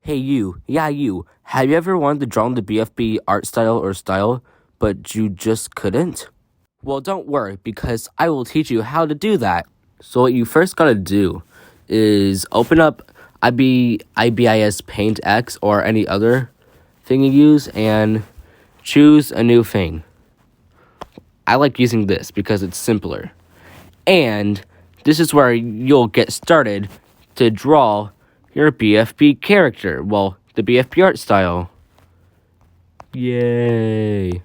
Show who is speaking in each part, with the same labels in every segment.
Speaker 1: Hey you, yeah you, have you ever wanted to draw in the BFB art style, but you just couldn't? Well, don't worry, because I will teach you how to do that. So what you first gotta do is open up IBIS Paint X or any other thing you use and choose a new thing. I like using this because it's simpler. And this is where you'll get started to draw your BFB character. Well, the BFB art style. Yay.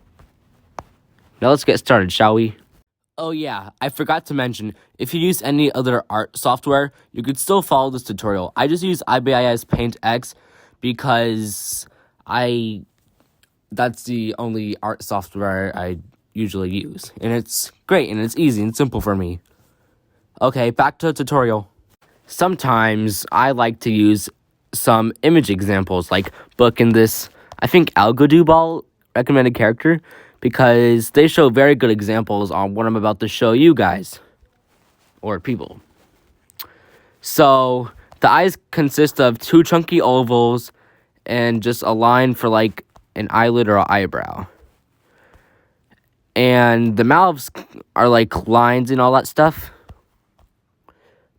Speaker 1: Now let's get started, shall we? Oh yeah, I forgot to mention, if you use any other art software, you could still follow this tutorial. I just use IBIS Paint X because that's the only art software I usually use. And it's great, and it's easy and simple for me. Okay, back to the tutorial. Sometimes I like to use some image examples, like Book in this, I think Algoduball recommended character, because they show very good examples on what I'm about to show you guys, or people. So, the eyes consist of two chunky ovals and just a line for like an eyelid or an eyebrow. And the mouths are like lines and all that stuff.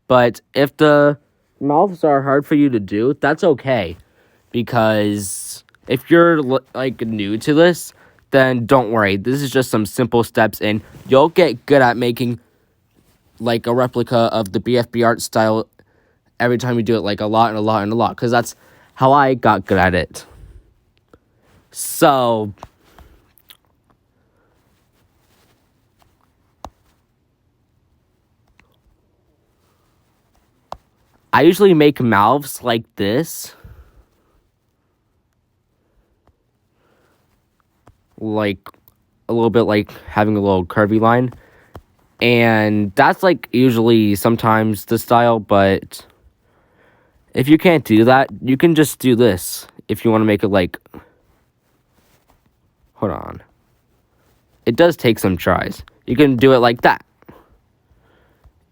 Speaker 1: But if the mouths are hard for you to do, that's okay. Because if you're like new to this, then don't worry. This is just some simple steps and you'll get good at making like a replica of the BFB art style every time you do it like a lot and a lot and a lot. Because that's how I got good at it. So I usually make mouths like this. Like a little bit like having a little curvy line. And that's like usually sometimes the style, but if you can't do that, you can just do this. If you want to make it like, hold on. It does take some tries. You can do it like that.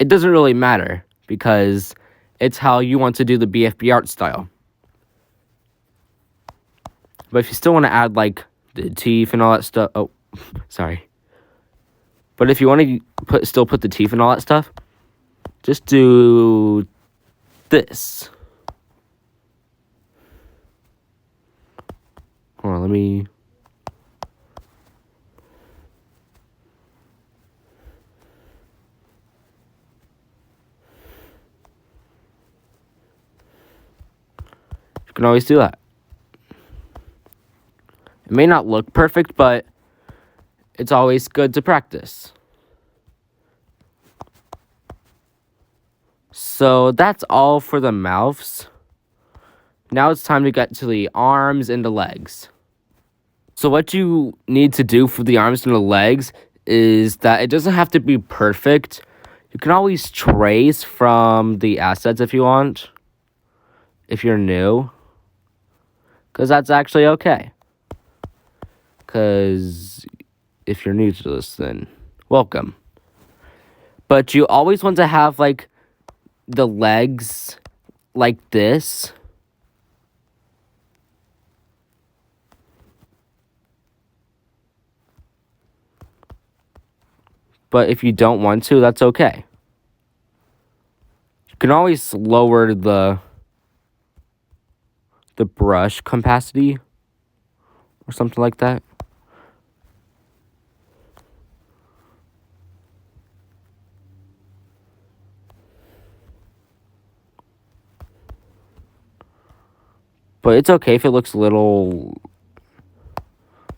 Speaker 1: It doesn't really matter because it's how you want to do the BFB art style. But if you still want to add like the teeth and all that stuff, oh, sorry. But if you want to still put the teeth and all that stuff, just do this. Hold on, let me... You can always do that. It may not look perfect, but it's always good to practice. So that's all for the mouths. Now it's time to get to the arms and the legs. So what you need to do for the arms and the legs is that it doesn't have to be perfect. You can always trace from the assets if you want, if you're new, because that's actually okay. Because if you're new to this, then welcome. But you always want to have like the legs like this. But if you don't want to, that's okay. You can always lower the brush capacity or something like that. But it's okay if it looks a little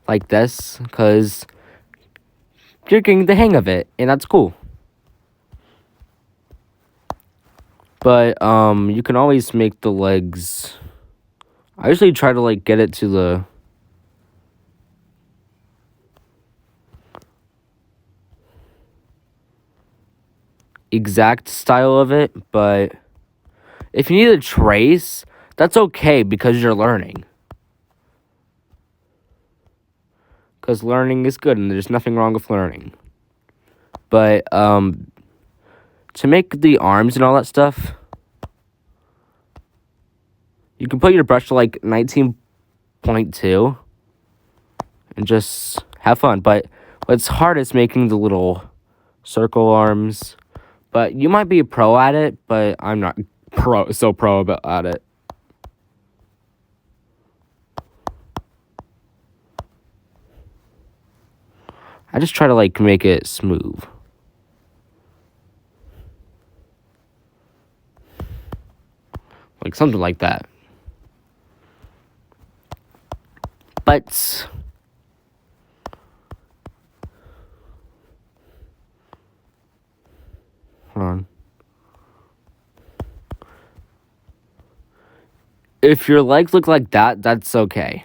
Speaker 1: like this, because you're getting the hang of it, and that's cool. But you can always make the legs... I usually try to like get it to the exact style of it, but if you need a trace, that's okay because you're learning. Because learning is good and there's nothing wrong with learning. But to make the arms and all that stuff, You can put your brush to like 19.2 and just have fun. But what's hard is making the little circle arms. But you might be a pro at it, but I'm not so pro at it. I just try to like make it smooth. Like something like that. But hold on. If your legs look like that, that's okay.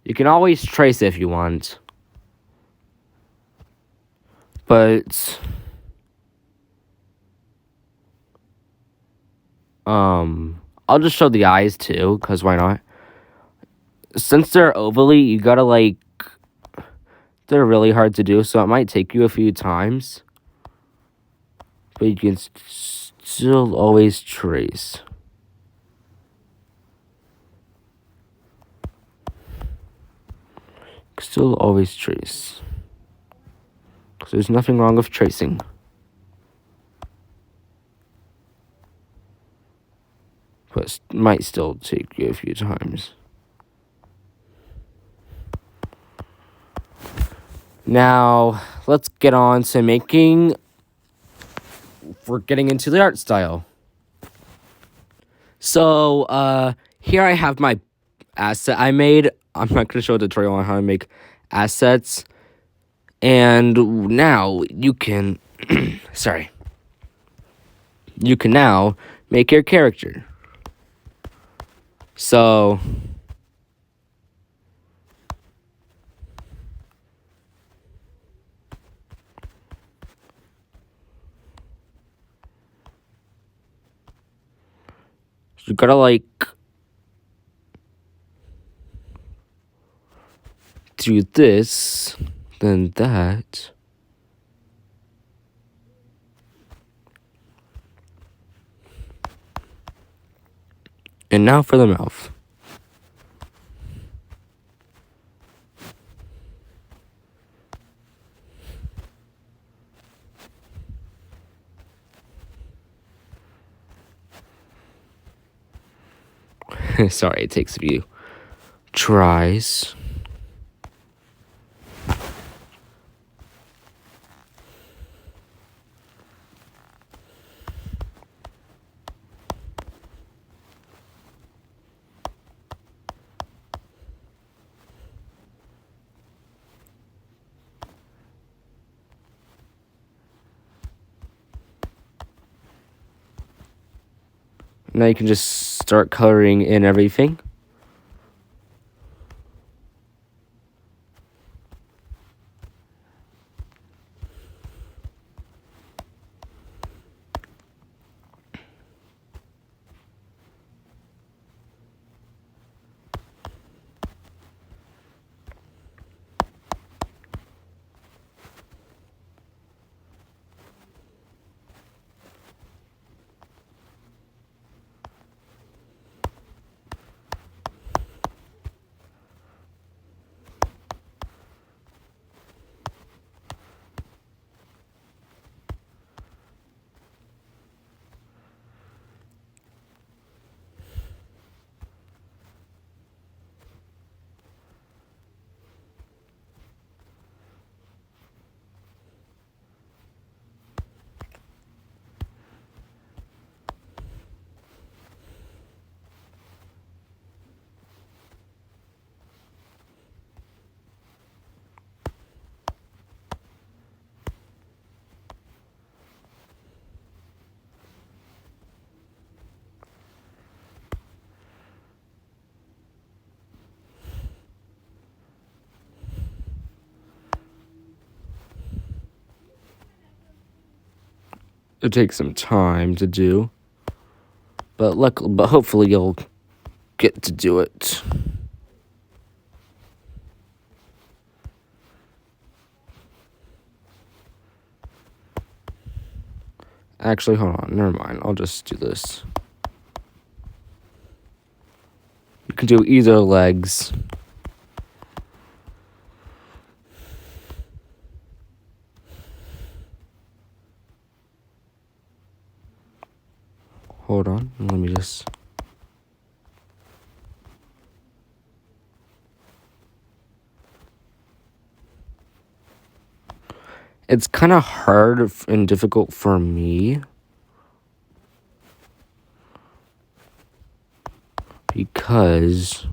Speaker 1: You can always trace if you want. But I'll just show the eyes too, because why not? Since they're ovally, you gotta like, they're really hard to do, so it might take you a few times. But you can still always trace. Still always trace. Because there's nothing wrong with tracing. But it might still take you a few times. Now, let's get on to we're getting into the art style. So, here I have my asset I made. I'm not going to show a tutorial on how to make assets. And now you can, sorry. You can now make your character. So, you gotta like do this, then that. And now for the mouth. Sorry, it takes a few tries. Now you can just start coloring in everything. It takes some time to do, but hopefully you'll get to do it. Actually, hold on. Never mind. I'll just do this. You can do either legs. Hold on. Let me just... It's kind of hard and difficult for me because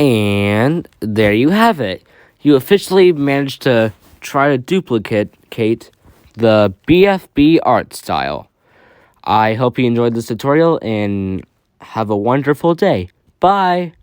Speaker 1: and there you have it. You officially managed to try to duplicate the BFB art style. I hope you enjoyed this tutorial and have a wonderful day. Bye!